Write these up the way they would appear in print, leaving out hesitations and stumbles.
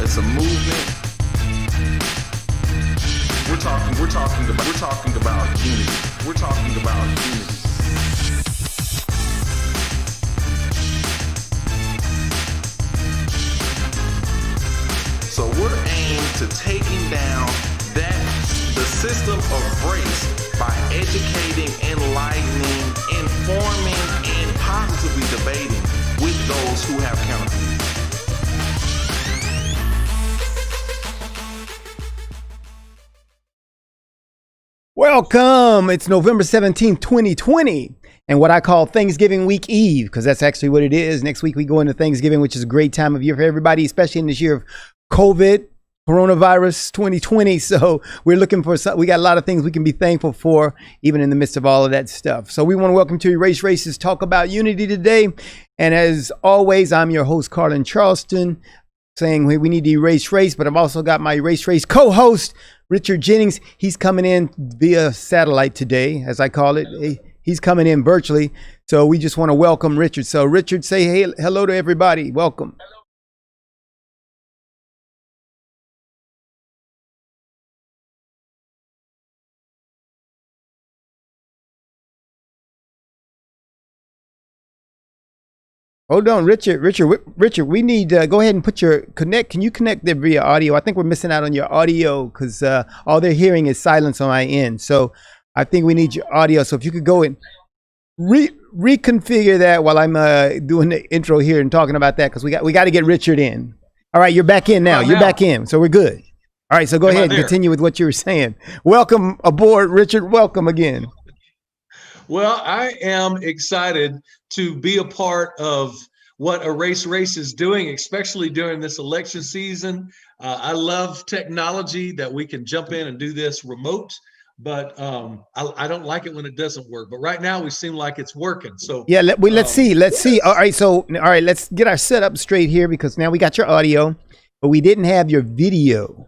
it's a movement. We're talking about unity. We're talking about unity. So we're aimed to taking down the system of race by educating, enlightening, informing, and positively debating with those who have counterviews. Welcome. It's November 17th, 2020, and what I call Thanksgiving Week Eve, because that's actually what it is. Next week we go into Thanksgiving, which is a great time of year for everybody, especially in this year of COVID, coronavirus 2020. So we're looking for we got a lot of things we can be thankful for, even in the midst of all of that stuff. So we want to welcome to Erase Races, talk about unity today. And as always, I'm your host, Carlin Charleston, saying we need to erase race, but I've also got my Erase Race co-host, Richard Jennings. He's coming in via satellite today, as I call it. He's coming in virtually. So we just want to welcome Richard. So Richard, say hey, hello to everybody. Welcome. Hello. Hold on, Richard, we need to go ahead and put your connect. Can you connect there via audio? I think we're missing out on your audio because all they're hearing is silence on my end. So I think we need your audio. So if you could go and reconfigure that while I'm doing the intro here and talking about that, because we got to get Richard in. All right, you're back in now. You're back in. So we're good. All right, so go ahead and continue with what you were saying. Welcome aboard, Richard. Welcome again. Well, I am excited to be a part of what E.R.A.S.E is doing, especially during this election season. I love technology that we can jump in and do this remote, but I don't like it when it doesn't work. But right now we seem like it's working. So yeah, let's see. All right, let's get our setup straight here, because now we got your audio, but we didn't have your video.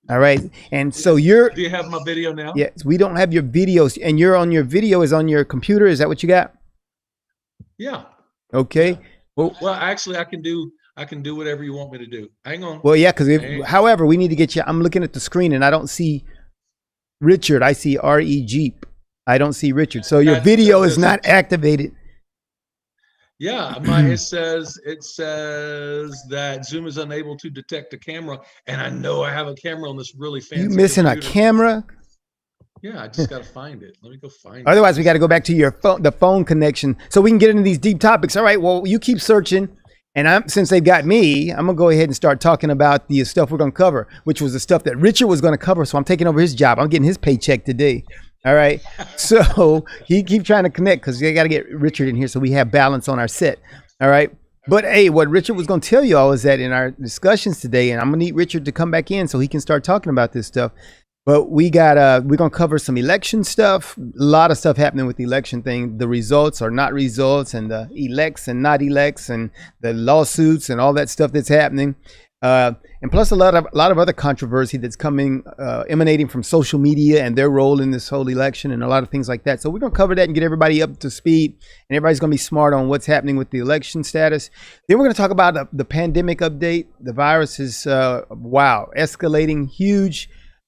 All right. And so do you have my video now? Yes, we don't have your videos, and your video is on your computer. Is that what you got? Yeah. Okay. Well, actually I can do whatever you want me to do. Hang on. Well, yeah, because however, we need to get you. I'm looking at the screen and I don't see Richard. I see R.E. Jeep. I don't see Richard. So your video is not activated. Yeah, it says that Zoom is unable to detect a camera, and I know I have a camera on this really fancy. You missing computer. A camera? Yeah, I just got to find it. Let me go find it. Otherwise, we got to go back to your phone, the phone connection, so we can get into these deep topics. All right. Well, you keep searching, and since they've got me, I'm gonna go ahead and start talking about the stuff we're gonna cover, which was the stuff that Richard was gonna cover. So I'm taking over his job. I'm getting his paycheck today. All right. So he keep trying to connect because they got to get Richard in here so we have balance on our set. All right. But hey, what Richard was going to tell you all is that in our discussions today, and I'm going to need Richard to come back in so he can start talking about this stuff. But we're going to cover some election stuff, a lot of stuff happening with the election thing, the results or not results, and the elects and not elects, and the lawsuits and all that stuff that's happening. And plus a lot of other controversy that's coming, emanating from social media and their role in this whole election, and a lot of things like that. So we're going to cover that and get everybody up to speed, and everybody's going to be smart on what's happening with the election status. Then we're going to talk about the pandemic update. The virus is, escalating huge.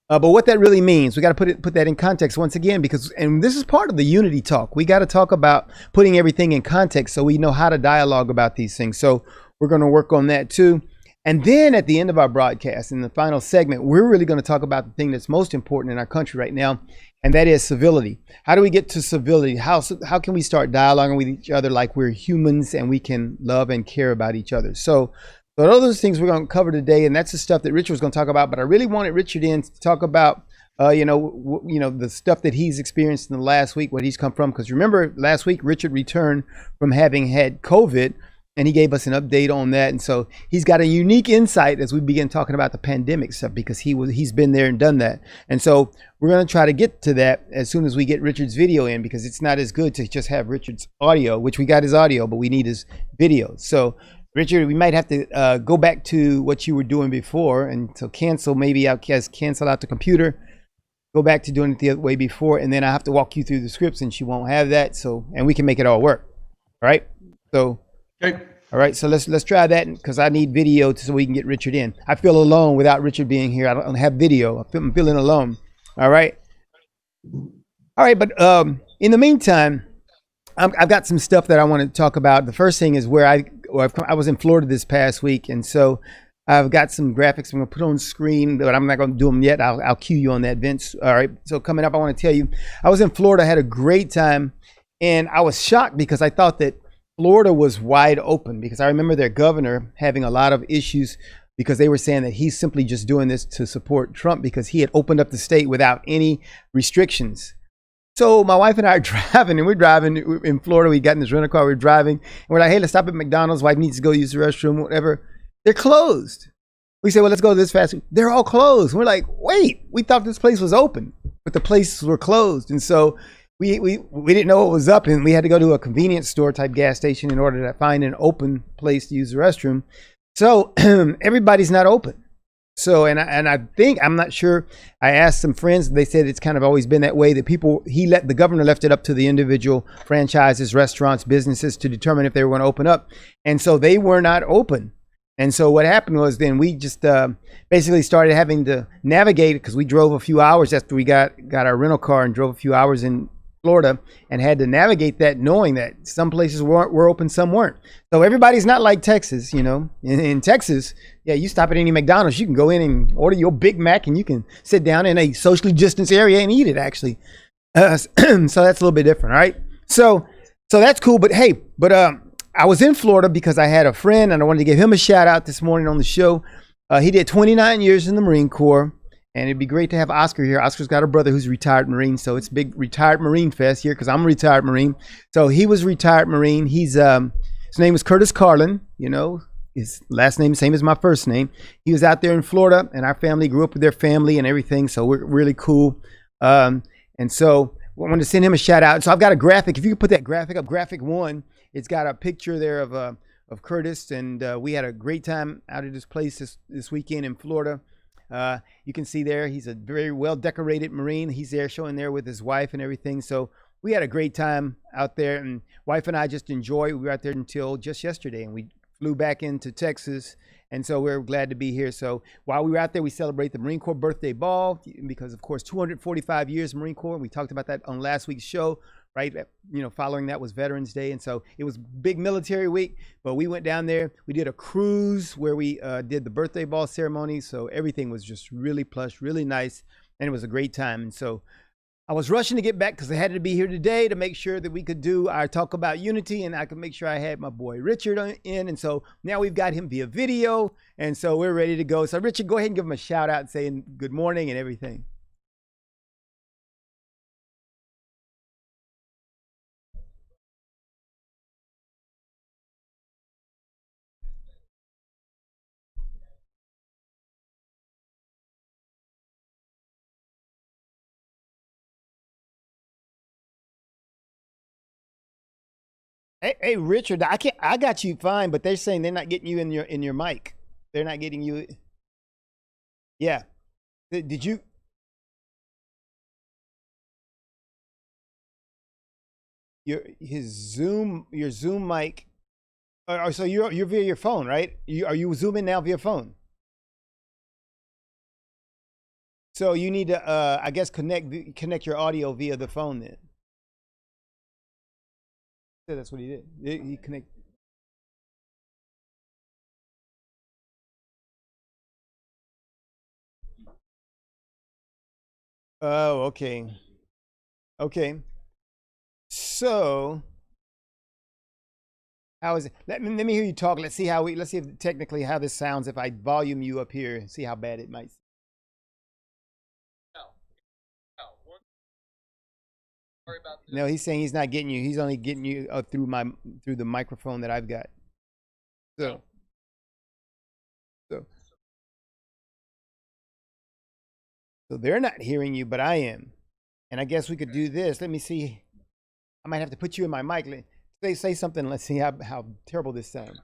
But what that really means, we got to put that in context once again, and this is part of the unity talk. We got to talk about putting everything in context so we know how to dialogue about these things. So we're going to work on that too. And then at the end of our broadcast, in the final segment, we're really going to talk about the thing that's most important in our country right now, and that is civility. How do we get to civility? How can we start dialoguing with each other like we're humans and we can love and care about each other? So those are those things we're going to cover today, and that's the stuff that Richard was going to talk about. But I really wanted Richard in to talk about, the stuff that he's experienced in the last week, what he's come from. Because remember, last week Richard returned from having had COVID, and he gave us an update on that. And so he's got a unique insight as we begin talking about the pandemic stuff, because he's been there and done that. And so we're going to try to get to that as soon as we get Richard's video in, because it's not as good to just have Richard's audio, which we got his audio, but we need his video. So Richard, we might have to go back to what you were doing before, and so cancel out the computer, go back to doing it the other way before, and then I have to walk you through the scripts, and she won't have that. So, and we can make it all work. All right. So, okay. All right, so let's try that because I need video so we can get Richard in. I feel alone without Richard being here. I don't have video. I'm feeling alone. All right. All right, but in the meantime, I've got some stuff that I want to talk about. The first thing is where I was in Florida this past week, and so I've got some graphics I'm going to put on screen, but I'm not going to do them yet. I'll cue you on that, Vince. All right, so coming up, I want to tell you, I was in Florida, I had a great time, and I was shocked because I thought that Florida was wide open because I remember their governor having a lot of issues because they were saying that he's simply just doing this to support Trump because he had opened up the state without any restrictions. So my wife and I are driving, and we're driving in Florida. We got in this rental car. We're driving, and we're like, "Hey, let's stop at McDonald's. Wife needs to go use the restroom, whatever." They're closed. We say, "Well, let's go to this fast food." They're all closed. We're like, "Wait, we thought this place was open, but the places were closed." And so we didn't know what was up, and we had to go to a convenience store type gas station in order to find an open place to use the restroom. So everybody's not open. So, and I think, I'm not sure, I asked some friends, they said it's kind of always been that way, that the governor left it up to the individual franchises, restaurants, businesses to determine if they were going to open up. And so they were not open. And so what happened was then we just basically started having to navigate, because we drove a few hours after we got our rental car and drove a few hours in Florida and had to navigate that, knowing that some places were open, some weren't. So everybody's not like Texas, you know. In Texas, yeah, you stop at any McDonald's, you can go in and order your Big Mac and you can sit down in a socially distanced area and eat it, actually. So that's a little bit different, all right? So that's cool. But hey, I was in Florida because I had a friend and I wanted to give him a shout out this morning on the show. He did 29 years in the Marine Corps. And it'd be great to have Oscar here. Oscar's got a brother who's a retired Marine, so it's big retired Marine fest here because I'm a retired Marine. So he was a retired Marine. His name was Curtis Carlin. You know, his last name is the same as my first name. He was out there in Florida, and our family grew up with their family and everything. So we're really cool. And so I wanted to send him a shout out. So I've got a graphic. If you could put that graphic up, graphic 1. It's got a picture there of Curtis, and we had a great time out at this place this weekend in Florida. You can see there, he's a very well decorated Marine. He's there showing there with his wife and everything. So we had a great time out there, and wife and I just enjoyed. We were out there until just yesterday, and we flew back into Texas. And so we're glad to be here. So while we were out there, we celebrate the Marine Corps birthday ball because, of course, 245 years Marine Corps. We talked about that on last week's show, right? You know, following that was Veterans Day. And so it was big military week, but we went down there. We did a cruise where we did the birthday ball ceremony. So everything was just really plush, really nice. And it was a great time. And so I was rushing to get back because I had to be here today to make sure that we could do our talk about unity, and I could make sure I had my boy Richard in. And so now we've got him via video, and so we're ready to go. So Richard, go ahead and give him a shout out saying good morning and everything. Hey, Richard, I got you fine, but they're saying they're not getting you in your mic. They're not getting you. Yeah. Did you? Your Zoom mic. So you're via your phone, right? Are you zooming now via phone? So you need to, I guess, connect your audio via the phone then. Yeah, that's what he did. He connect. Oh, okay. Okay. So how is it? Let me hear you talk. Let's see if technically how this sounds if I volume you up here and see how bad it might. Sorry about this. No, he's saying he's not getting you. He's only getting you through the microphone that I've got. So they're not hearing you, but I am. And I guess we could do this. Let me see. I might have to put you in my mic. Say something. Let's see how terrible this sounds.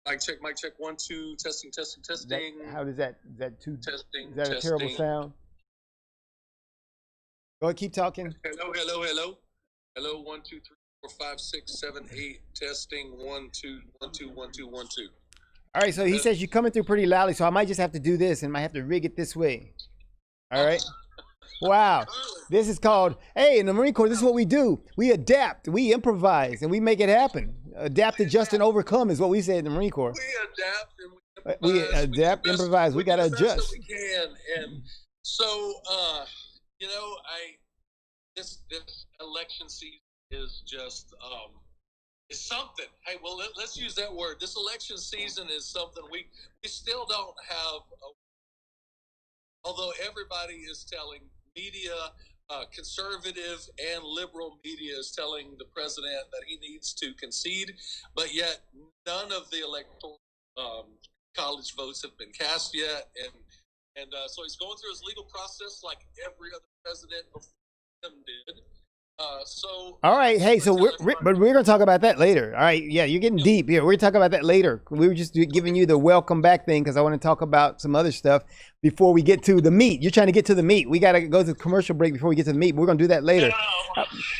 Mic check, 1, 2, testing. How does that? Is that too? Testing. Is that a terrible sound? Go ahead, keep talking. Hello. Hello, 1, 2, 3. 5, 6, 7, 8. Testing 1, 2, 1, 2, 1, 2, 1, 2. All right, so he says you're coming through pretty loudly, so I might just have to do this and might have to rig it this way. All right. Wow. This is called, hey, in the Marine Corps, this is what we do. We adapt, we improvise, and we make it happen. Adapt, adjust, and overcome is what we say in the Marine Corps. We adapt and we improvise. We adapt, improvise. We got to adjust. We can. And so, this election season is just, is something. Hey, well, let's use that word. This election season is something we still don't have, although everybody is telling media, conservative and liberal media is telling the president that he needs to concede, but yet none of the electoral college votes have been cast yet, and so he's going through his legal process like every other president before him did. All right, hey, so we're going to talk about that later. All right, yeah, you're getting deep here. We're going to talk about that later. We were just giving you the welcome back thing because I want to talk about some other stuff before we get to the meat. You're trying to get to the meat. We got to go to the commercial break before we get to the meat. We're going to do that later.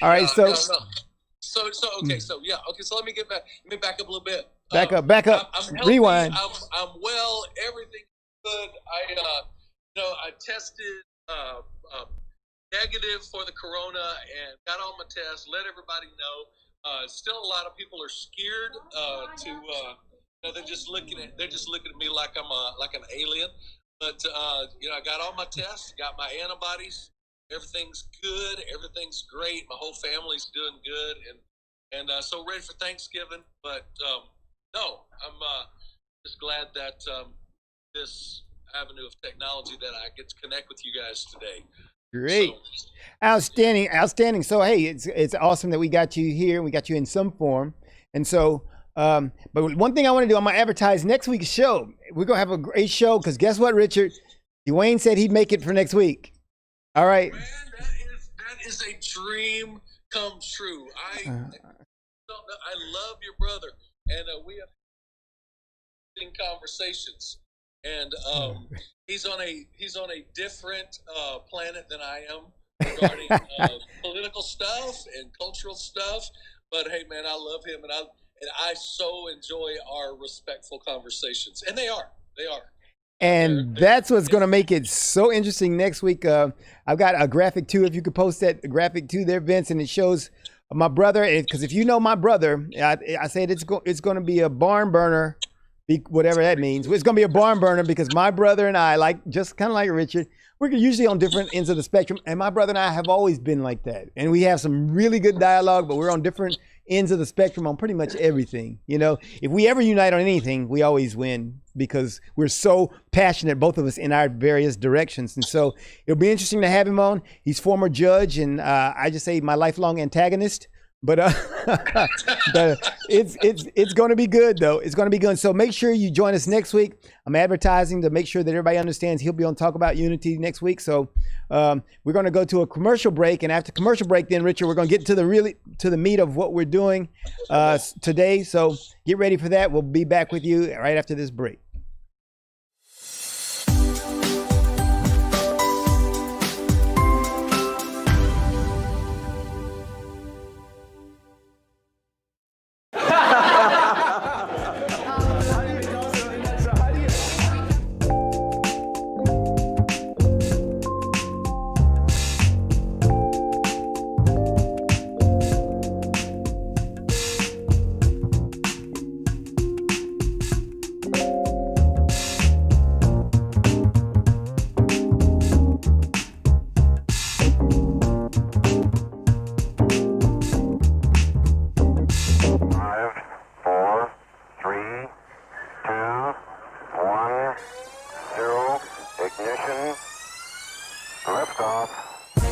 All right, so okay, so let me get back. Let me back up a little bit. Back up. I'm healthy, Rewind. I'm well. Everything's good. I tested negative for the corona and got all my tests. Let everybody know. Still, a lot of people are scared they're just looking at me like I'm an alien. But I got all my tests, got my antibodies. Everything's good. Everything's great. My whole family's doing good, and so ready for Thanksgiving. But no, I'm just glad that this avenue of technology that I get to connect with you guys today. Great. So, outstanding. So, hey, it's awesome that we got you here. We got you in some form. And so, but one thing I want to do, I'm going to advertise next week's show. We're going to have a great show because guess what, Richard? Dwayne said he'd make it for next week. All right. Man, that is a dream come true. I love your brother. And we have conversations. And he's on a different planet than I am regarding political stuff and cultural stuff. But hey, man, I love him, and I so enjoy our respectful conversations, and they are. And that's what's going to make it so interesting next week. I've got a graphic too. If you could post that graphic too there, Vince, and it shows my brother. Because if you know my brother, I said it's going to be a barn burner. Whatever that means. It's going to be a barn burner because my brother and I, just kind of like Richard, we're usually on different ends of the spectrum. And my brother and I have always been like that. And we have some really good dialogue, but we're on different ends of the spectrum on pretty much everything. If we ever unite on anything, we always win because we're so passionate, both of us, in our various directions. And so it'll be interesting to have him on. He's former judge, and I just say my lifelong antagonist. But it's going to be good, though. It's going to be good. So make sure you join us next week. I'm advertising to make sure that everybody understands he'll be on Talk About Unity next week. So we're going to go to a commercial break. And after commercial break, then, Richard, we're going to get to the meat of what we're doing today. So get ready for that. We'll be back with you right after this break.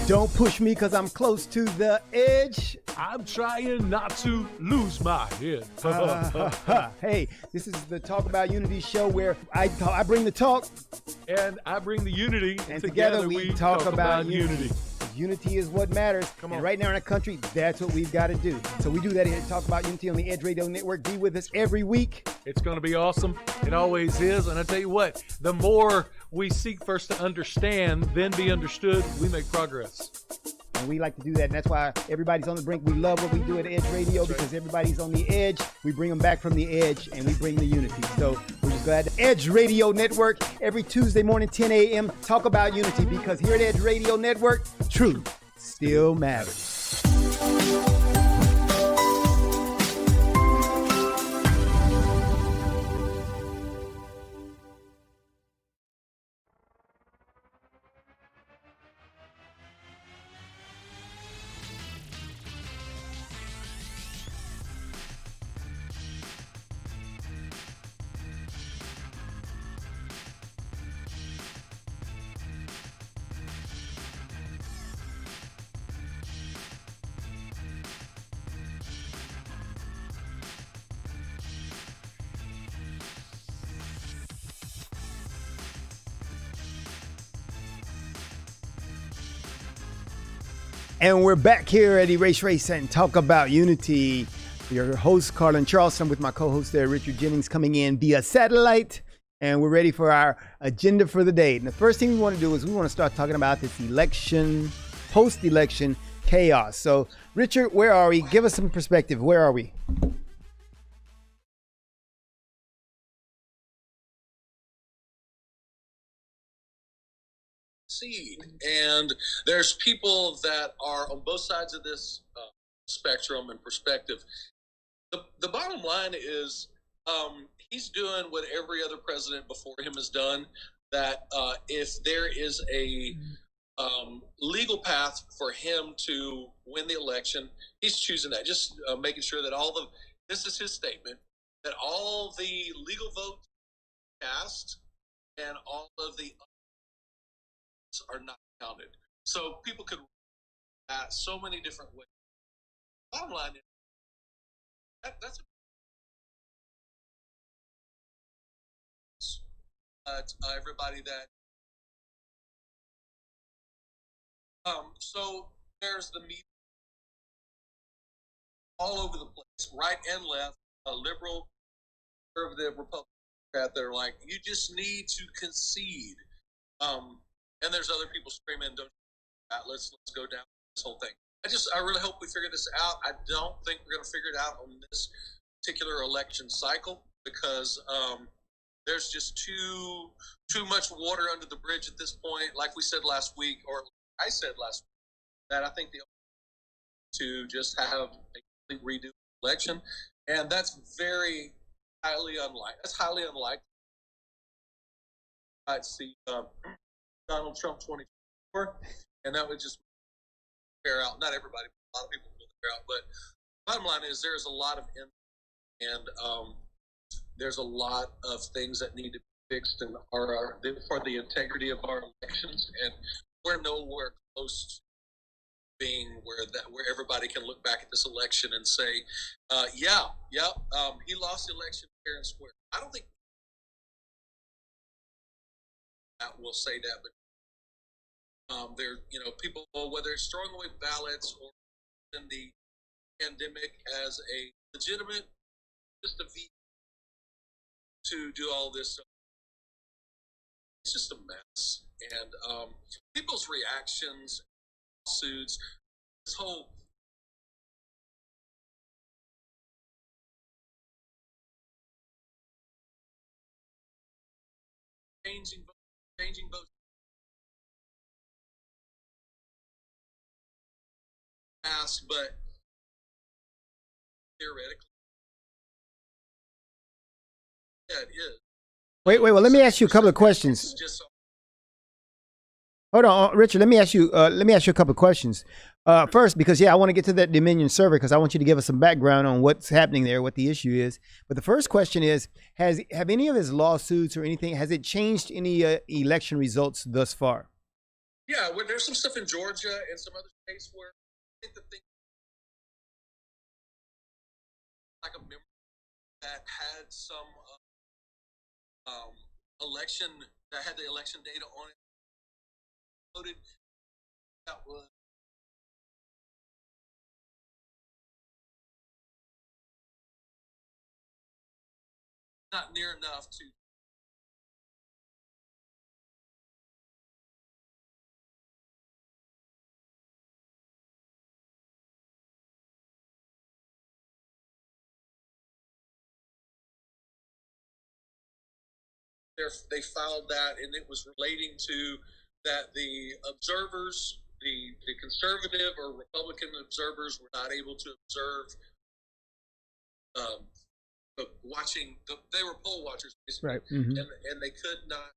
Don't push me because I'm close to the edge. I'm trying not to lose my head. Hey, this is the Talk About Unity show where I bring the talk. And I bring the unity. And together we talk about unity. Unity is what matters. Come on. And right now in our country, that's what we've got to do. So we do that here at Talk About Unity on the Edge Radio Network. Be with us every week. It's going to be awesome. It always is. And I tell you what, the more we seek first to understand, then be understood, we make progress. And we like to do that. And that's why everybody's on the brink. We love what we do at Edge Radio because everybody's on the edge. We bring them back from the edge and we bring the unity. So we're just glad the Edge Radio Network every Tuesday morning, 10 a.m. talk about unity because here at Edge Radio Network, truth still matters. And we're back here at E.R.A.S.E and talk about unity. Your host, Carlin Charleston, with my co-host there, Richard Jennings, coming in via satellite. And we're ready for our agenda for the day. And the first thing we want to do is we want to start talking about this election, post-election chaos. So, Richard, where are we? Give us some perspective. Where are we? And there's people that are on both sides of this spectrum and perspective. The bottom line is he's doing what every other president before him has done, that if there is a legal path for him to win the election, he's choosing that, just making sure that this is his statement, that all the legal votes cast and all of the are not counted. So people could so many different ways. Bottom line is that's everybody that. So there's the media all over the place, right and left, liberal, conservative, Republican, that they're like, you just need to concede. And there's other people screaming, "Don't let's go down this whole thing." I really hope we figure this out. I don't think we're going to figure it out on this particular election cycle because there's just too much water under the bridge at this point. Like we said last week, or I said last week, that I think to just have a complete redo election, and that's very highly unlikely. That's highly unlikely. I'd see Donald Trump 2024, and that would just bear out. Not everybody, but a lot of people will bear out. But bottom line is there's a lot of and there's a lot of things that need to be fixed and are for the integrity of our elections, and we're nowhere close to being where everybody can look back at this election and say, he lost the election fair and square. I don't think that will say that, but there, people, whether it's throwing away ballots or in the pandemic as a legitimate, just a V to do all this. It's just a mess, and people's reactions, lawsuits, this whole changing votes. Asked, but theoretically, yeah, it is. Wait. Well, let me ask you a couple of questions. Hold on, Richard. Let me ask you a couple of questions. First, because I want to get to that Dominion server because I want you to give us some background on what's happening there, what the issue is. But the first question is: have any of his lawsuits or anything has it changed any election results thus far? Yeah, there's some stuff in Georgia and some other states where I think the thing like a member that had some election that had the election data on it voted that was not near enough to they filed that, and it was relating to that the observers, the conservative or Republican observers, were not able to observe. Watching, they were poll watchers, basically, Right. Mm-hmm. and they could not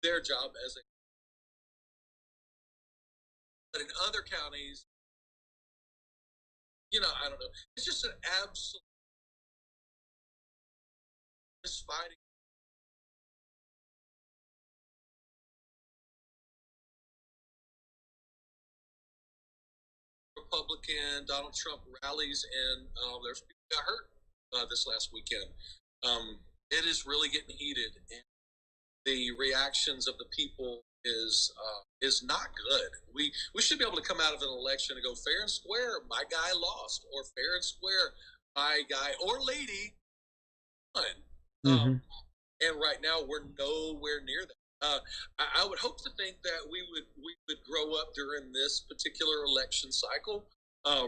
their job as a. But in other counties, I don't know. It's just an absolute fighting. Republican Donald Trump rallies, and there's people got hurt this last weekend. It is really getting heated, and the reactions of the people is not good. We should be able to come out of an election and go fair and square. My guy lost, or fair and square. My guy or lady won. Mm-hmm. And right now we're nowhere near that. I would hope to think that we would grow up during this particular election cycle,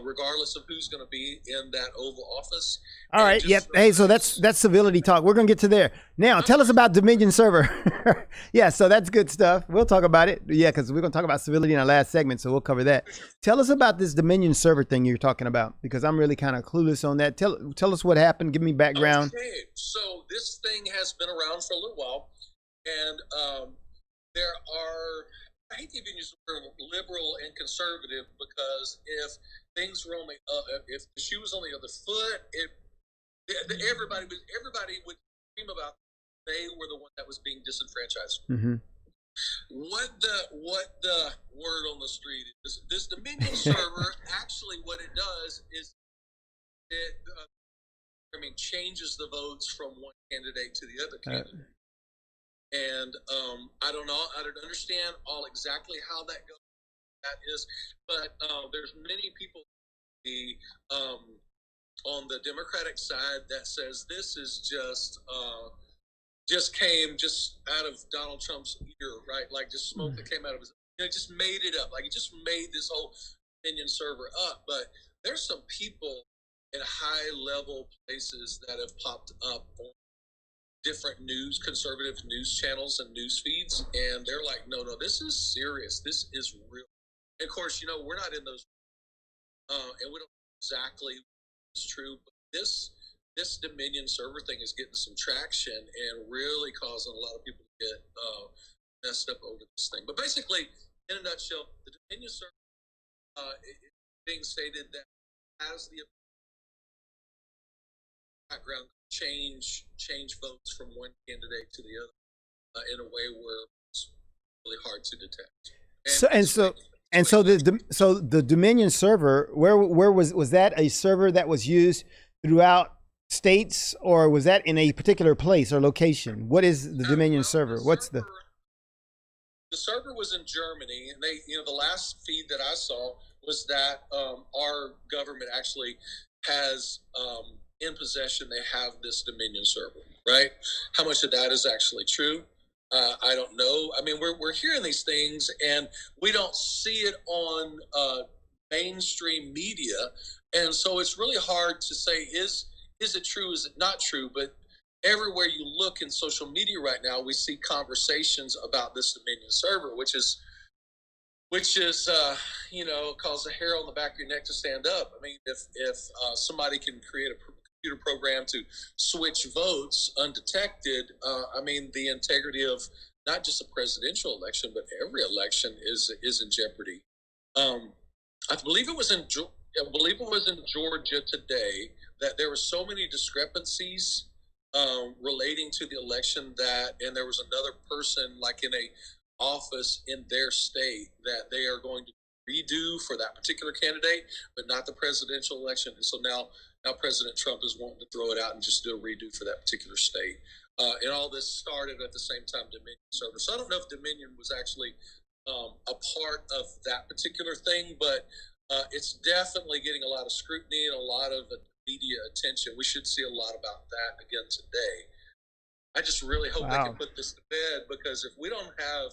regardless of who's going to be in that Oval Office. All right. Yep. Hey, so that's civility talk. We're gonna get to there now. Tell us about Dominion Server. Yeah. So that's good stuff. We'll talk about it. Yeah, because we're gonna talk about civility in our last segment, so we'll cover that. Tell us about this Dominion Server thing you're talking about, because I'm really kind of clueless on that. Tell us what happened. Give me background. Okay. So this thing has been around for a little while, and there are. I hate to even use the word liberal and conservative, because if things were only if the shoe was on the other foot, everybody would scream about they were the one that was being disenfranchised. Mm-hmm. What the word on the street is, this Dominion Server actually what it does is it changes the votes from one candidate to the other candidate. And I don't know. I don't understand exactly how that goes. That is, but there's many people on the Democratic side that says this is just came out of Donald Trump's ear, right? Like just smoke that came out of his. Just made it up. Like he just made this whole Dominion Server up. But there's some people in high level places that have popped up on different conservative news channels and news feeds, and they're like, no, this is serious, this is real. And of course, we're not in those, and we don't know exactly what's true, but this Dominion Server thing is getting some traction and really causing a lot of people to get messed up over this thing. But basically, in a nutshell, the Dominion Server being stated that has the background change votes from one candidate to the other in a way where it's really hard to detect. So the Dominion Server, where was that a server that was used throughout states, or was that in a particular place or location? What is the Dominion Server? The server was in Germany, and they, the last feed that I saw was that our government actually has in possession, they have this Dominion Server, right? How much of that is actually true? I don't know. I mean, we're hearing these things, and we don't see it on mainstream media, and so it's really hard to say is it true? Is it not true? But everywhere you look in social media right now, we see conversations about this Dominion Server, which is cause the hair on the back of your neck to stand up. I mean, if somebody can create a computer program to switch votes undetected, I mean, the integrity of not just a presidential election, but every election is in jeopardy. I believe it was in Georgia today that there were so many discrepancies relating to the election and there was another person like in a office in their state that they are going to redo for that particular candidate, but not the presidential election. And so now President Trump is wanting to throw it out and just do a redo for that particular state. And all this started at the same time Dominion Server. So I don't know if Dominion was actually a part of that particular thing, but it's definitely getting a lot of scrutiny and a lot of media attention. We should see a lot about that again today. I just really hope they can put this to bed, because if we don't have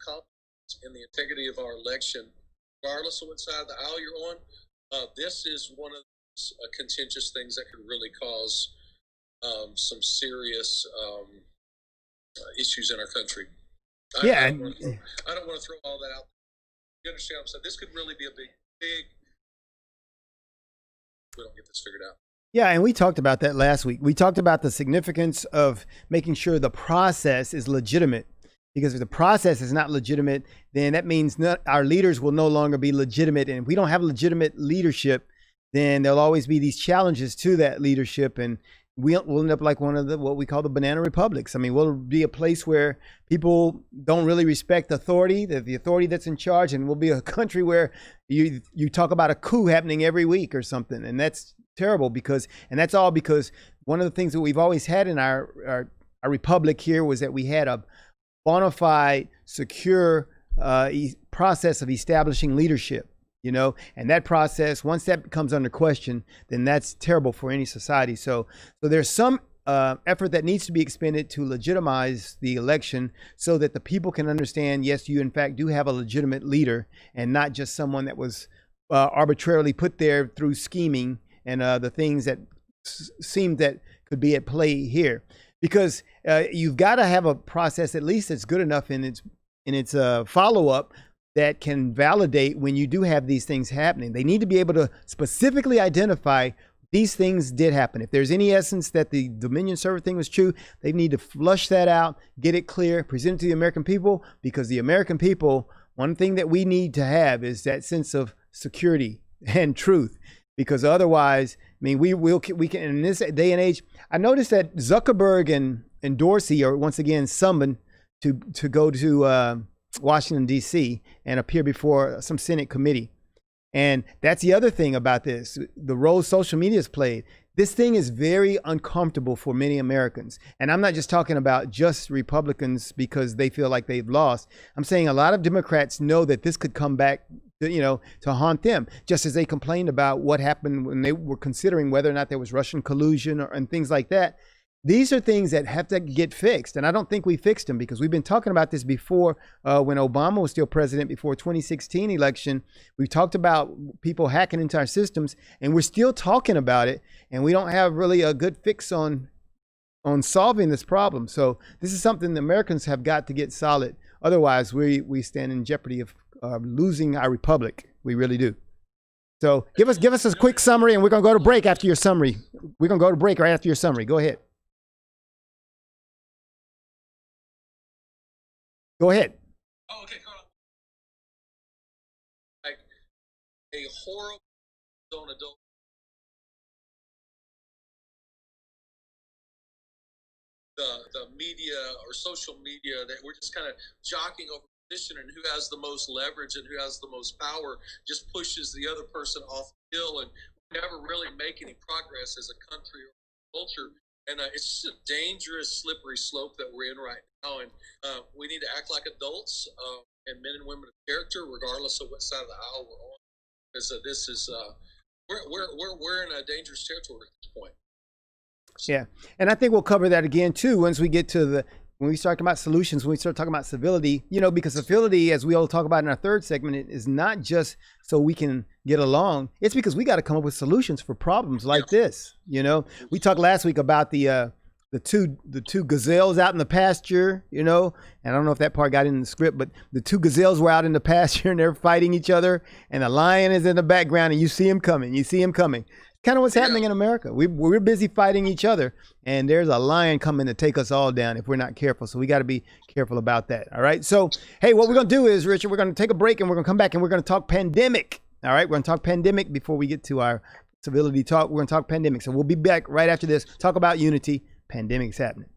confidence in the integrity of our election, regardless of what side of the aisle you're on, this is one of those contentious things that could really cause some serious issues in our country. Yeah, I don't want to throw all that out. You understand what I'm saying? This could really be a big. We don't get this figured out. yeah, and we talked about that last week. We talked about the significance of making sure the process is legitimate. Because if the process is not legitimate, then that means our leaders will no longer be legitimate. And if we don't have legitimate leadership, then there'll always be these challenges to that leadership. And we'll end up like one of what we call the banana republics. I mean, we'll be a place where people don't really respect authority, the authority that's in charge. And we'll be a country where you talk about a coup happening every week or something. And that's terrible and that's all because one of the things that we've always had in our republic here was that we had a bona fide, secure process of establishing leadership, and that process, once that comes under question, then that's terrible for any society. So there's some effort that needs to be expended to legitimize the election so that the people can understand, yes, you in fact do have a legitimate leader and not just someone that was arbitrarily put there through scheming and the things that seemed that could be at play here. Because you've got to have a process at least that's good enough in its follow-up that can validate when you do have these things happening. They need to be able to specifically identify these things did happen. If there's any essence that the Dominion server thing was true, they need to flush that out, get it clear, present it to the American people, because the American people, one thing that we need to have is that sense of security and truth. Because otherwise, I mean, we can in this day and age. I noticed that Zuckerberg and Dorsey are once again summoned to go to Washington D.C. and appear before some Senate committee. And that's the other thing about this: the role social media has played. This thing is very uncomfortable for many Americans, and I'm not just talking about just Republicans because they feel like they've lost. I'm saying a lot of Democrats know that this could come back to haunt them, just as they complained about what happened when they were considering whether or not there was Russian collusion and things like that. These are things that have to get fixed. And I don't think we fixed them because we've been talking about this before when Obama was still president, before 2016 election. We talked about people hacking into our systems and we're still talking about it. And we don't have really a good fix on solving this problem. So this is something the Americans have got to get solid. Otherwise, we stand in jeopardy of losing our republic. We really do. So give us a quick summary, and we're going to go to break after your summary. We're going to go to break right after your summary. Go ahead. Go ahead. Oh, okay, Carl. Like a horrible zone adult. The media or social media that we're just kind of jockeying over position and who has the most leverage and who has the most power just pushes the other person off the hill, and we never really make any progress as a country or culture. And it's just a dangerous, slippery slope that we're in right now. And we need to act like adults and men and women of character, regardless of what side of the aisle we're on. Because this is we're in a dangerous territory at this point. Yeah, and I think we'll cover that again too once we get to when we start talking about solutions, when we start talking about civility, because civility, as we all talk about in our third segment, is not just so we can get along. It's because we got to come up with solutions for problems like this. We talked last week about the two gazelles out in the pasture, and I don't know if that part got in the script, but the two gazelles were out in the pasture and they're fighting each other, and the lion is in the background, and you see him coming. Kind of what's happening in America. We're busy fighting each other, and there's a lion coming to take us all down if we're not careful. So we got to be careful about that. All right. So, hey, what we're going to do is, Richard, we're going to take a break and we're going to come back and we're going to talk pandemic. All right. We're going to talk pandemic before we get to our civility talk. We're going to talk pandemic. So we'll be back right after this. Talk about unity. Pandemic's happening.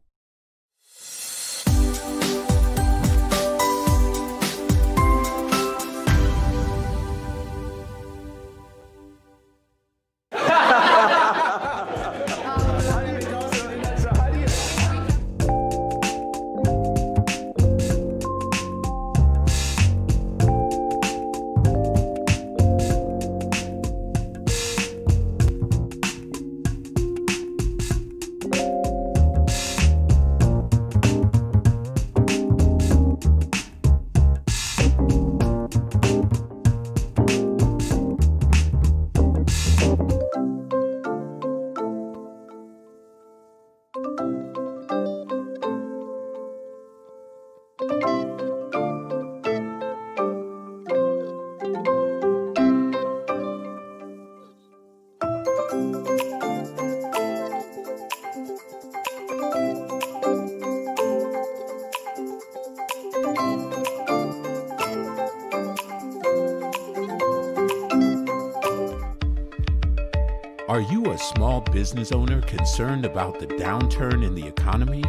Are you a small business owner concerned about the downturn in the economy?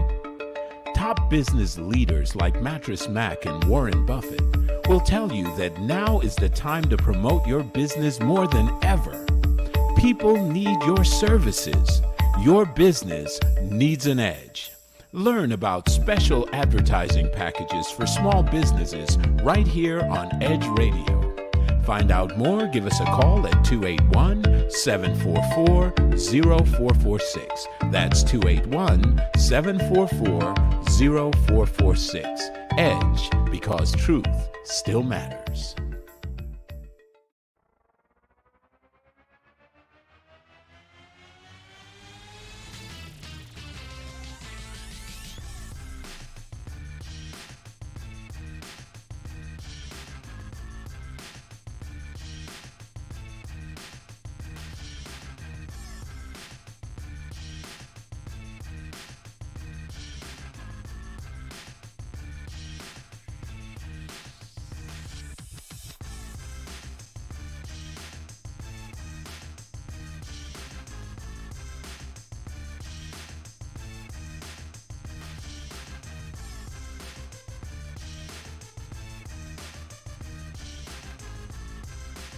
Top business leaders like Mattress Mac and Warren Buffett will tell you that now is the time to promote your business more than ever. People need your services. Your business needs an edge. Learn about special advertising packages for small businesses right here on Edge Radio. Find out more, give us a call at 281-744-0446. That's 281-744-0446. Edge, because truth still matters.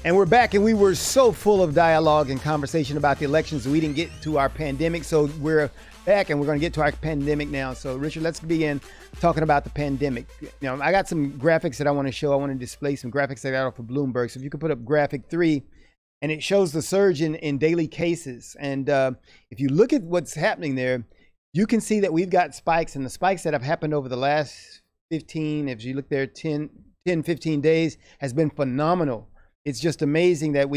And we're back, and we were so full of dialogue and conversation about the elections, we didn't get to our pandemic. So we're back, and we're going to get to our pandemic now. So, Richard, let's begin talking about the pandemic. I got some graphics that I want to show. I want to display some graphics that I got off of Bloomberg. So if you could put up graphic 3, and it shows the surge in daily cases. And if you look at what's happening there, you can see that we've got spikes, and the spikes that have happened over the last 15, if you look there, 10, 15 days has been phenomenal. It's just amazing that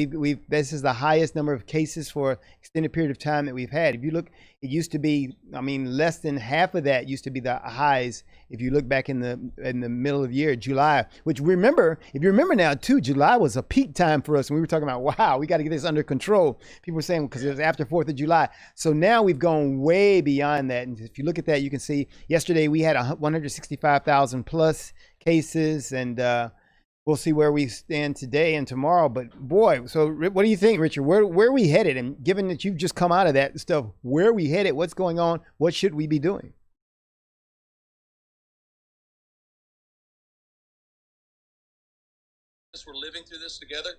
this is the highest number of cases for extended period of time that we've had. If you look, it used to be, less than half of that used to be the highs. If you look back in the middle of the year, July, which if you remember now too, July was a peak time for us. And we were talking about, wow, we got to get this under control. People were saying, because it was after 4th of July. So now we've gone way beyond that. And if you look at that, you can see yesterday we had 165,000 plus cases, and we'll see where we stand today and tomorrow. But boy, so what do you think, Richard? Where are we headed? And given that you've just come out of that stuff, where are we headed? What's going on? What should we be doing? We're living through this together,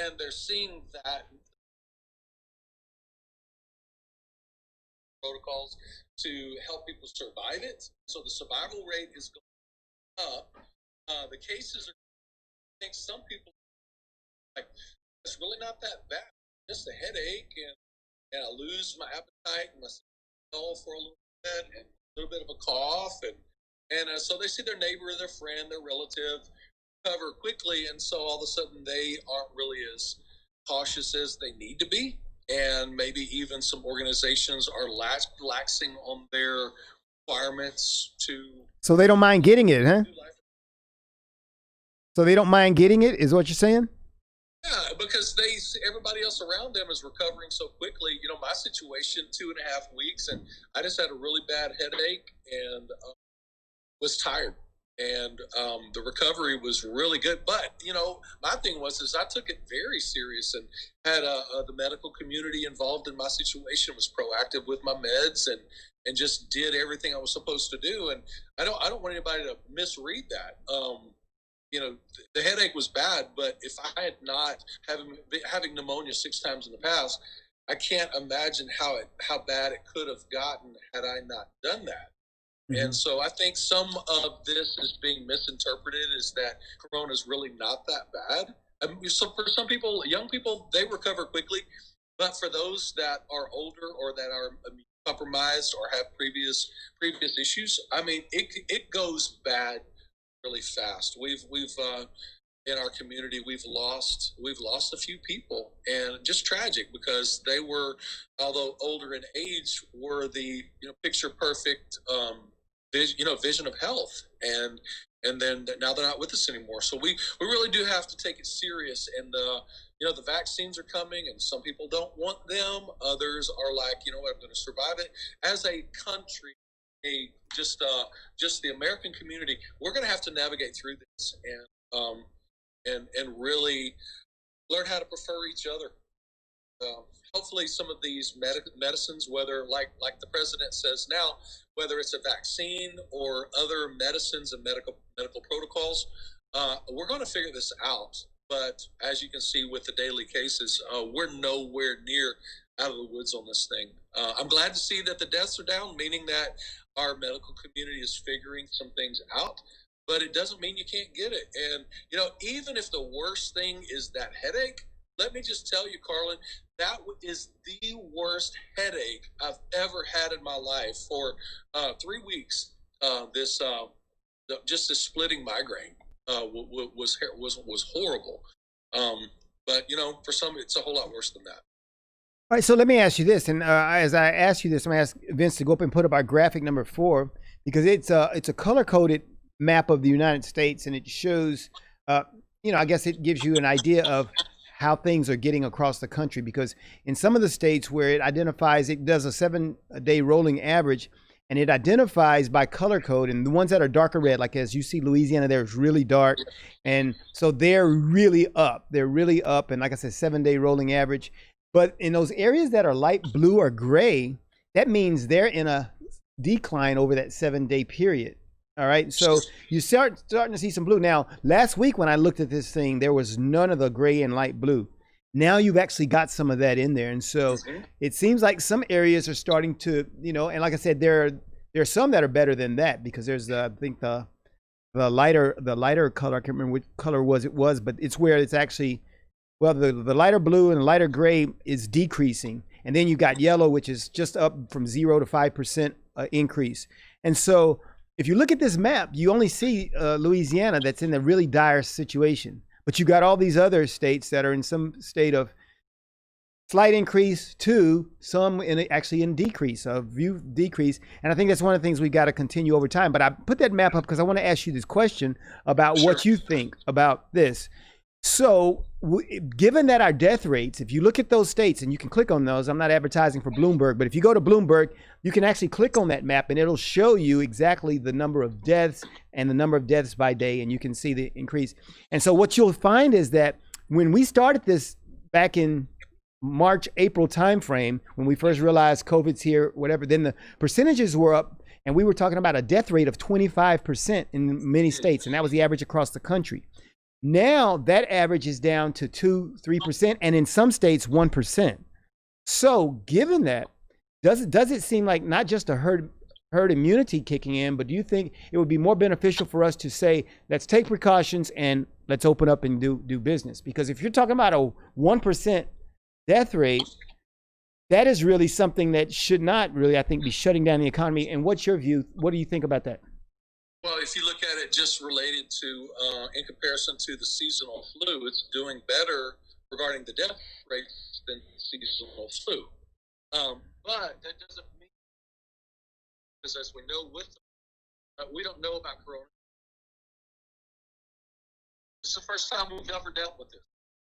and they're seeing that protocols to help people survive it. So the survival rate is going up. The cases are, I think some people like, it's really not that bad. Just a headache, and I lose my appetite and my smell for a little bit, and a little bit of a cough, and so they see their neighbor, their friend, their relative recover quickly, and so all of a sudden they aren't really as cautious as they need to be, and maybe even some organizations are laxing on their requirements to. So they don't mind getting it, huh? So they don't mind getting it, is what you're saying? Yeah, because everybody else around them is recovering so quickly. My situation, 2.5 weeks, and I just had a really bad headache and was tired. And the recovery was really good. But, my thing is I took it very serious and had the medical community involved in my situation, was proactive with my meds, and just did everything I was supposed to do. And I don't want anybody to misread that. The headache was bad, but if I had not having pneumonia 6 times in the past, I can't imagine how bad it could have gotten had I not done that. Mm-hmm. And so I think some of this is being misinterpreted as that corona is really not that bad. So for some people, young people, they recover quickly, but for those that are older or that are compromised or have previous issues, it goes bad really fast. We've in our community, we've lost a few people, and just tragic because they were, although older in age, were the picture perfect vision of health, and then now they're not with us anymore. So we really do have to take it serious. And the vaccines are coming, and some people don't want them. Others are like, what, I'm going to survive it. As a country, just the American community, we're going to have to navigate through this and really learn how to prefer each other. hopefully some of these medicines, whether like the president says now, whether it's a vaccine or other medicines and medical protocols, we're going to figure this out. But as you can see with the daily cases, we're nowhere near out of the woods on this thing. I'm glad to see that the deaths are down, meaning that our medical community is figuring some things out. But it doesn't mean you can't get it. And, even if the worst thing is that headache, let me just tell you, Carlin, that is the worst headache I've ever had in my life for 3 weeks. Just this splitting migraine was horrible. But for some, it's a whole lot worse than that. All right, so let me ask you this, and as I ask you this, I'm going to ask Vince to go up and put up our graphic number 4, because it's a color-coded map of the United States, and it shows, I guess it gives you an idea of how things are getting across the country, because in some of the states where it identifies, it does a 7-day rolling average, and it identifies by color code, and the ones that are darker red, like as you see Louisiana there, is really dark, and so they're really up, and like I said, 7-day rolling average. But in those areas that are light blue or gray, that means they're in a decline over that 7-day period. All right, so you starting to see some blue. Now, last week when I looked at this thing, there was none of the gray and light blue. Now you've actually got some of that in there. And so it seems like some areas are starting to, and like I said, there are some that are better than that, because there's, I think the lighter color, I can't remember which color it was, but it's where it's actually, well, the lighter blue and the lighter gray is decreasing. And then you got yellow, which is just up from 0 to 5% increase. And so if you look at this map, you only see Louisiana that's in a really dire situation. But you got all these other states that are in some state of slight increase to some actually in decrease, decrease. And I think that's one of the things we got to continue over time. But I put that map up because I want to ask you this question about what you think about this. So given that our death rates, if you look at those states, and you can click on those, I'm not advertising for Bloomberg, but if you go to Bloomberg, you can actually click on that map and it'll show you exactly the number of deaths and the number of deaths by day, and you can see the increase. And so what you'll find is that when we started this back in March, April timeframe, when we first realized COVID's here, whatever, then the percentages were up, and we were talking about a death rate of 25% in many states, and that was the average across the country. Now that average is down to 2-3%, and in some states 1%. So given that, does it seem like not just a herd immunity kicking in, but do you think it would be more beneficial for us to say, let's take precautions and let's open up and do business? Because if you're talking about a 1% death rate, that is really something that should not really, I think, be shutting down the economy. And what's your view? What do you think about that? Well, if you look at it just related to, in comparison to the seasonal flu, it's doing better regarding the death rate than seasonal flu. But that doesn't mean, because as we know we don't know about corona. This is the first time we've ever dealt with this.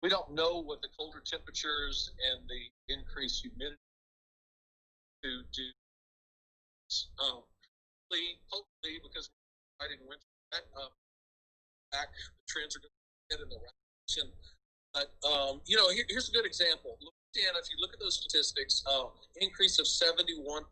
We don't know what the colder temperatures and the increased humidity to do. Hopefully, because I didn't went back, the trends are going to head in the right direction. But here's a good example. Louisiana, if you look at those statistics, increase of 71%.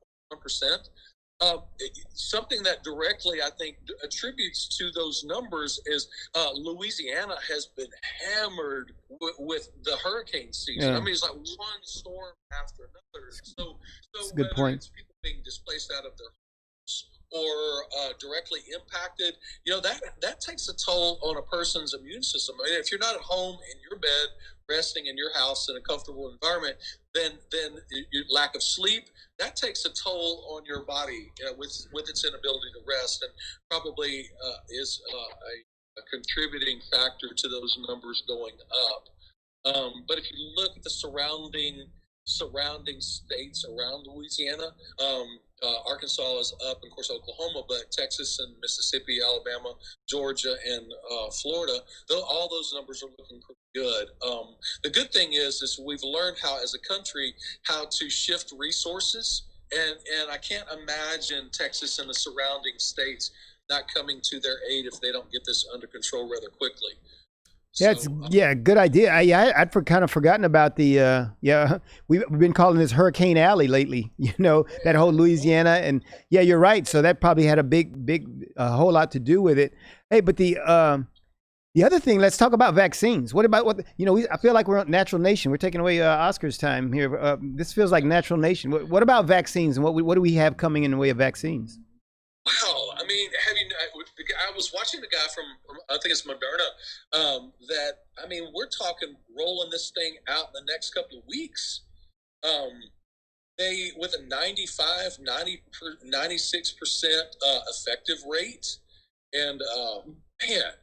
Something that directly, I think, attributes to those numbers is Louisiana has been hammered with the hurricane season. Yeah. I mean, it's like one storm after another. So That's a good point. It's people being displaced out of their homes or directly impacted, that takes a toll on a person's immune system. I mean, if you're not at home in your bed, resting in your house in a comfortable environment, then your lack of sleep, that takes a toll on your body with its inability to rest, and probably is a contributing factor to those numbers going up. But if you look at the surrounding states around Louisiana, Arkansas is up, and of course Oklahoma, but Texas and Mississippi, Alabama, Georgia, and Florida, all those numbers are looking pretty good. The good thing is we've learned how, as a country, how to shift resources, and I can't imagine Texas and the surrounding states not coming to their aid if they don't get this under control rather quickly. Yeah, So good idea. I'd kind of forgotten about the yeah. We've been calling this Hurricane Alley lately. You know, that whole Louisiana, and yeah, you're right. So that probably had a a whole lot to do with it. Hey, but the other thing, let's talk about vaccines. What about I feel like we're a natural nation. We're taking away Oscar's time here. This feels like natural nation. What about vaccines, and what do we have coming in the way of vaccines? wow, I mean, I was watching the guy from I think it's Moderna. That I mean, we're talking rolling this thing out in the next couple of weeks. Um, they with a 96% effective rate, and man,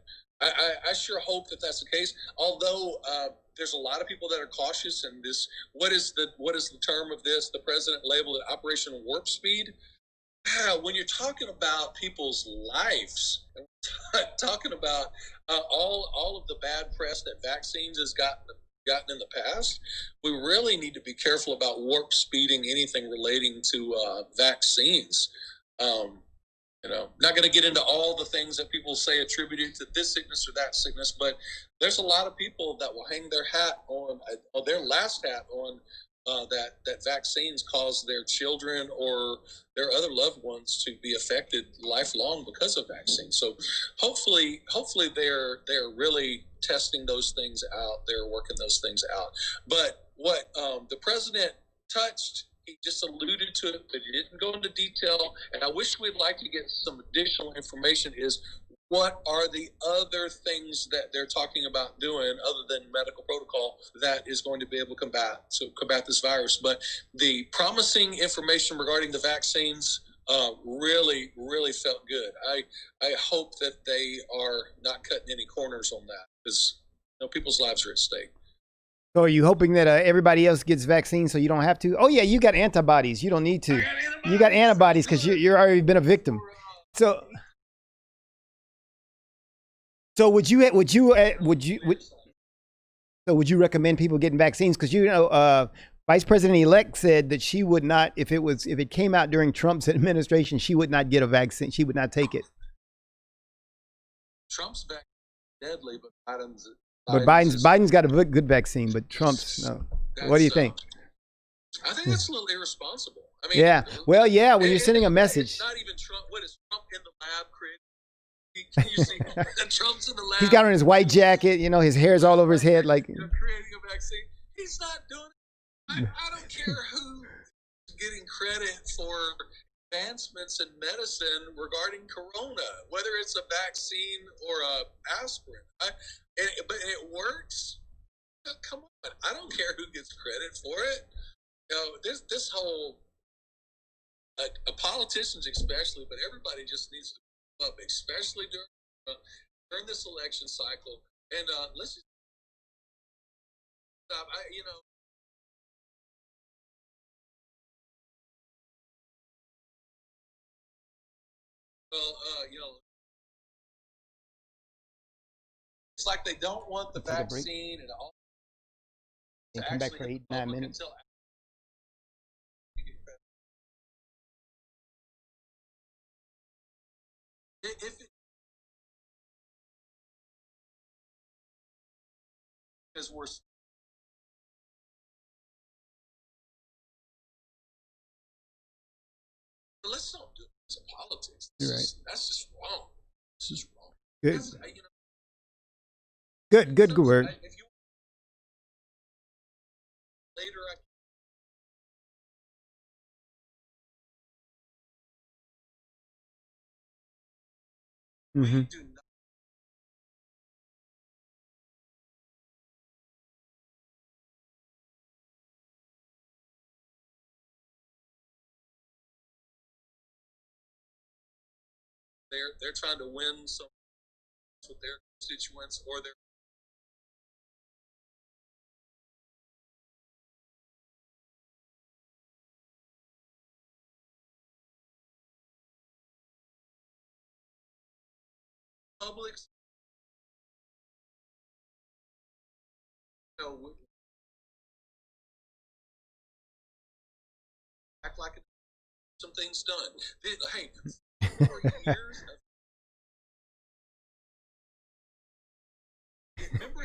I sure hope that that's the case. Although there's a lot of people that are cautious, and this what is the term of this? The president labeled it Operation Warp Speed. When you're talking about people's lives, talking about all of the bad press that vaccines has gotten in the past, we really need to be careful about warp speeding anything relating to vaccines. Um, not going to get into all the things that people say attributed to this sickness or that sickness, but there's a lot of people that will hang their hat on their last hat on that vaccines cause their children or their other loved ones to be affected lifelong because of vaccines. So hopefully they're really testing those things out. They're working those things out. But what the president touched, he just alluded to it, but he didn't go into detail. And I wish we'd like to get some additional information is what are the other things that they're talking about doing other than medical protocol that is going to be able to combat this virus. But the promising information regarding the vaccines really, really felt good. I hope that they are not cutting any corners on that because people's lives are at stake. So are you hoping that everybody else gets vaccines so you don't have to? Oh yeah, you got antibodies. You don't need to. You got antibodies because you're already been a victim. So would you recommend people getting vaccines? Because Vice President elect said that she would not, if it came out during Trump's administration, she would not get a vaccine. She would not take it. Trump's vaccine is deadly, but Biden's got a good vaccine, but Trump's no. What do you think? I think that's a little irresponsible. I mean, yeah. Well, yeah. When you're sending a message, it's not even Trump. What is Trump in the lab creating? Can you see Trump's in the lab? He's got on his white jacket. His hair's all over his head, like creating a vaccine. He's not doing it. I don't care who's getting credit for advancements in medicine regarding corona, whether it's a vaccine or a aspirin. But it works. Come on, I don't care who gets credit for it. This whole politicians especially, but everybody just needs to up, especially during this election cycle. And let's just stop. It's like they don't want the vaccine and all. They come back for 8-9 minutes. If it is worse. Let's not do it as politics. You're right. That's just wrong. This is wrong. Good. Good word. If you later, Mm-hmm. do not. They're trying to win some with their constituents or their publics. Act like some things done. Hey, 4 years. remember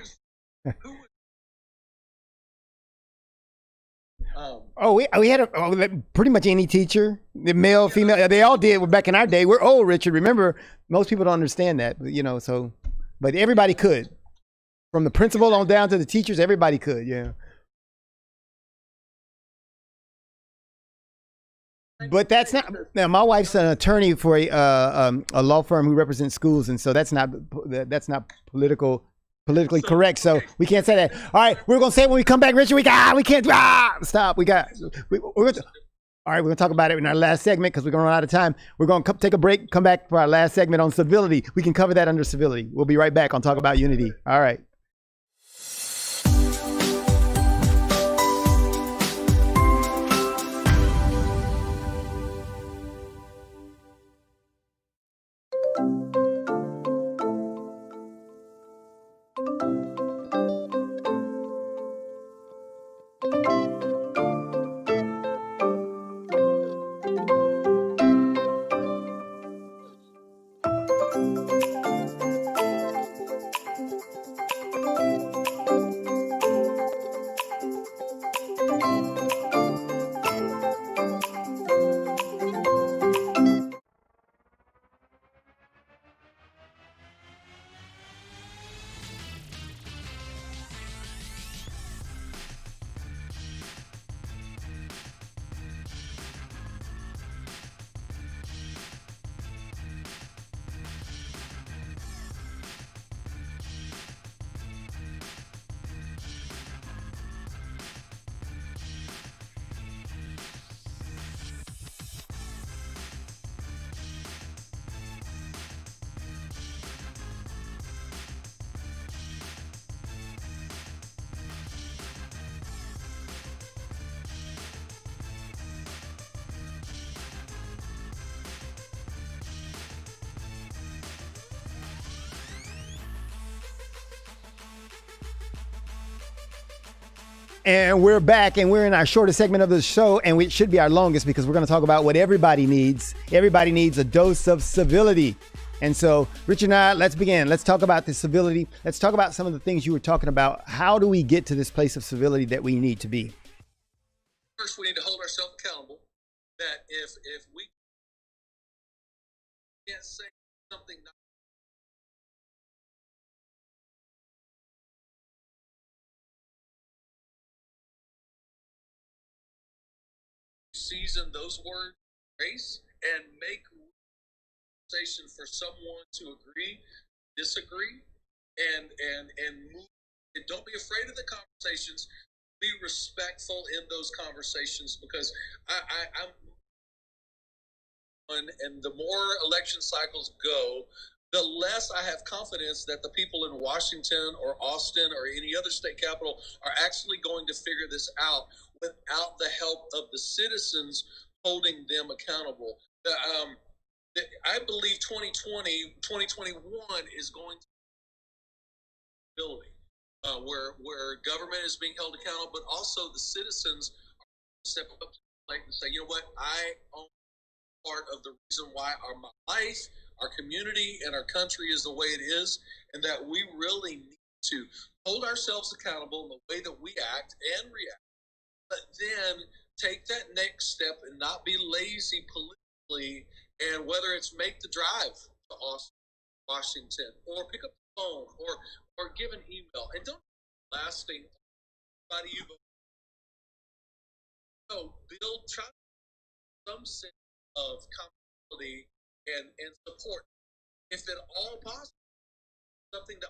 who was we had pretty much any teacher, the male, female, they all did. Back in our day, we're old, Richard. Remember, most people don't understand that, but everybody could. From the principal on down to the teachers, everybody could, yeah. But that's not. Now, my wife's an attorney for a law firm who represents schools, and so that's not politically correct. So we can't say that. All right, we're gonna say it when we come back, Richard. We can't stop. All right, we're gonna talk about it in our last segment because we're gonna run out of time. We're gonna take a break, come back for our last segment on civility. We can cover that under civility. We'll be right back on Talk About Unity. All right. And we're back, and we're in our shortest segment of the show, and it should be our longest because we're going to talk about what everybody needs. Everybody needs a dose of civility. And so, Richard and I, let's begin. Let's talk about the civility. Let's talk about some of the things you were talking about. How do we get to this place of civility that we need to be? First, we need to hold ourselves accountable. That if we can't say something not season those words, grace, and make conversation for someone to agree, disagree, and move. And don't be afraid of the conversations. Be respectful in those conversations because I'm and the more election cycles go, the less I have confidence that the people in Washington or Austin or any other state capital are actually going to figure this out without the help of the citizens holding them accountable. I believe 2021 is going to be where government is being held accountable, but also the citizens are step up to the plate and say, you know what, I own part of the reason why my life, our community, and our country is the way it is, and that we really need to hold ourselves accountable in the way that we act and react, but then take that next step and not be lazy politically, and whether it's make the drive to Austin, Washington, or pick up the phone, or give an email, and don't last thing, anybody you build, try some sense of accountability and support, if at all possible, something to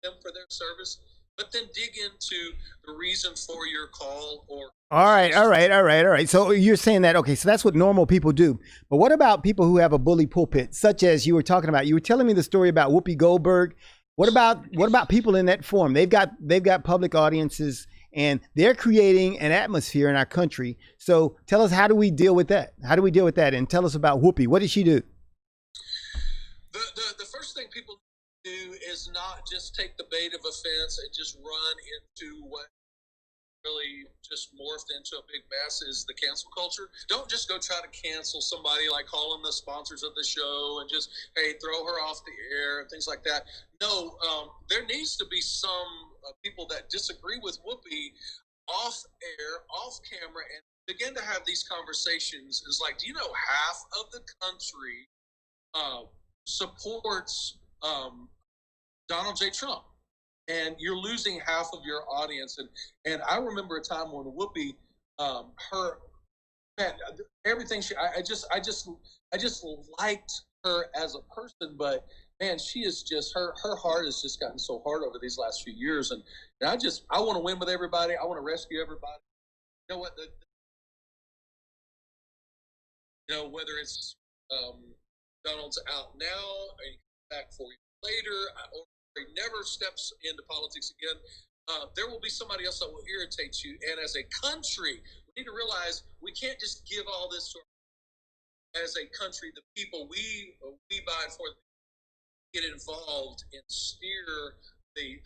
them for their service, but then dig into the reason for your call. All right. So you're saying that, okay, so that's what normal people do. But what about people who have a bully pulpit, such as you were talking about? You were telling me the story about Whoopi Goldberg. What about people in that form? They've got public audiences, and they're creating an atmosphere in our country. So tell us, how do we deal with that? And tell us about Whoopi. What did she do? The first thing people do is not just take the bait of offense and just run into what really just morphed into a big mess is the cancel culture. Don't just go try to cancel somebody like calling the sponsors of the show and just, hey, throw her off the air and things like that. No, there needs to be some people that disagree with Whoopi off air, off camera, and begin to have these conversations. Is like, do you know half of the country supports Donald J. Trump? And you're losing half of your audience. And I remember a time when Whoopi, her, man, everything I just liked her as a person, but man, she is just her heart has just gotten so hard over these last few years, and I want to win with everybody. I want to rescue everybody. You know what? Whether it's Donald's out now, or he comes back 4 years later, or he never steps into politics again, there will be somebody else that will irritate you. And as a country, we need to realize we can't just give all this to as a country, the people we buy and for get involved and steer the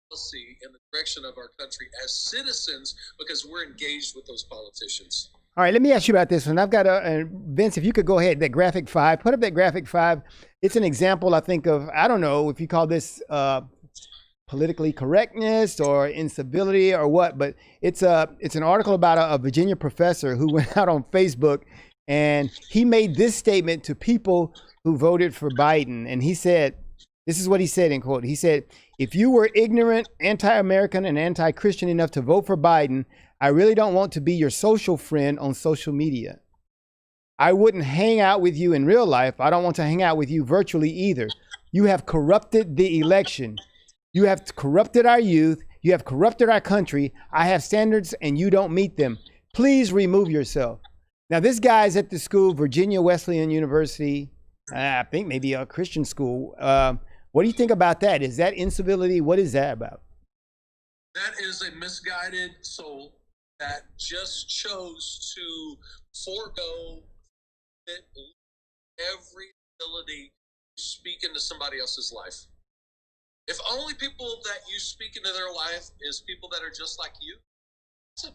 policy in the direction of our country as citizens because we're engaged with those politicians. All right, let me ask you about this one. I've got Vince, if you could go ahead, that graphic 5, put up that graphic 5. It's an example, I think, of, I don't know if you call this politically correctness or incivility or what, but it's an article about a Virginia professor who went out on Facebook and he made this statement to people who voted for Biden. And he said, this is what he said, in quote, he said, if you were ignorant, anti-American, and anti-Christian enough to vote for Biden, I really don't want to be your social friend on social media. I wouldn't hang out with you in real life. I don't want to hang out with you virtually either. You have corrupted the election. You have corrupted our youth. You have corrupted our country. I have standards and you don't meet them. Please remove yourself. Now, this guy's at the school, Virginia Wesleyan University, I think maybe a Christian school. What do you think about that? Is that incivility? What is that about? That is a misguided soul that just chose to forego every ability to speak into somebody else's life. If only people that you speak into their life is people that are just like you,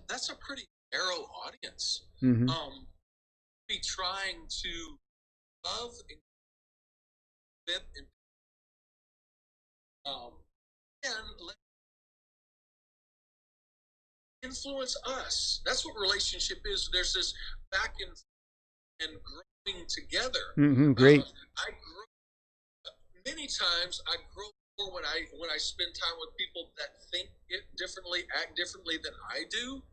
that's a pretty narrow audience. Mm-hmm. Be trying to love and fit and let influence us. That's what relationship is. There's this back and growing together. Mm-hmm, great. Many times I grow more when I spend time with people that think it differently, act differently than I do,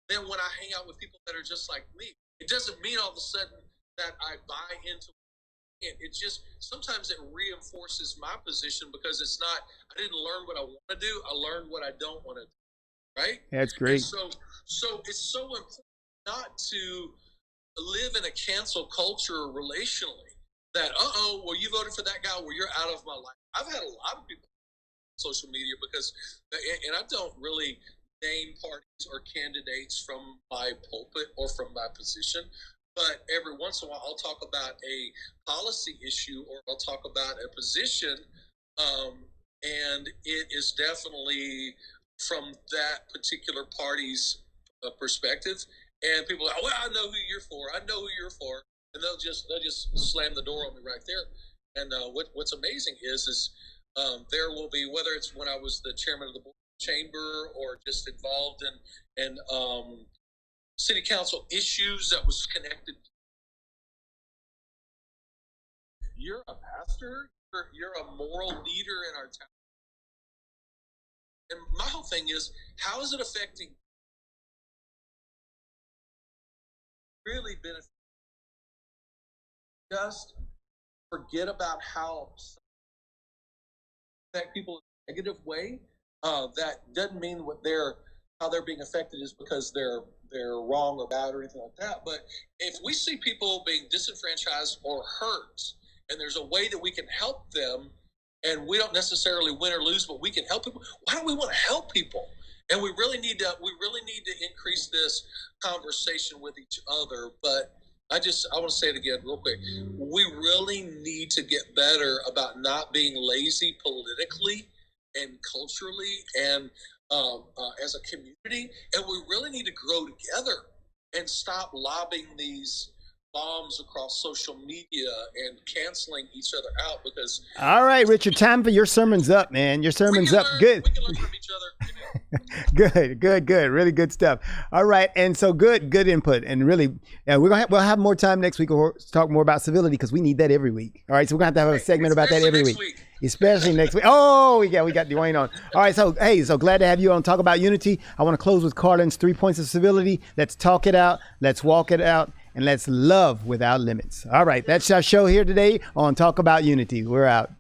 than when I hang out with people that are just like me. It doesn't mean all of a sudden that I buy into it. It just sometimes it reinforces my position because it's not. I didn't learn what I want to do. I learned what I don't want to do. Right? That's great. And so it's so important not to live in a cancel culture relationally that, well, you voted for that guy, well, you're out of my life. I've had a lot of people on social media because, and I don't really name parties or candidates from my pulpit or from my position, but every once in a while I'll talk about a policy issue or I'll talk about a position, and it is definitely from that particular party's perspective, and people are like, well, I know who you're for. I know who you're for, and they'll just slam the door on me right there. And what's amazing is there will be, whether it's when I was the chairman of the board chamber or just involved in city council issues that was connected. You're a pastor. You're a moral leader in our town. And my whole thing is, how is it affecting really benefit? Just forget about how affect people in a negative way. That doesn't mean how they're being affected is because they're wrong or bad or anything like that. But if we see people being disenfranchised or hurt, and there's a way that we can help them, and we don't necessarily win or lose, but we can help people. Why don't we want to help people? And we really need to increase this conversation with each other. But I want to say it again real quick. We really need to get better about not being lazy politically and culturally and as a community, and we really need to grow together and stop lobbing these bombs across social media and canceling each other out. Because all right, Richard, time for your sermon's up, man. Your sermon's up. Good. We can learn from each other. Good. Really good stuff. All right, and so good input, and really, we'll have more time next week. We'll talk more about civility because we need that every week. All right, so we're gonna have a segment about that every week. Especially next week. Oh, we got Dwayne on. All right, so hey, so glad to have you on. Talk about unity. I want to close with Carlin's 3 points of civility. Let's talk it out. Let's walk it out. And let's love without limits. All right, that's our show here today on Talk About Unity. We're out.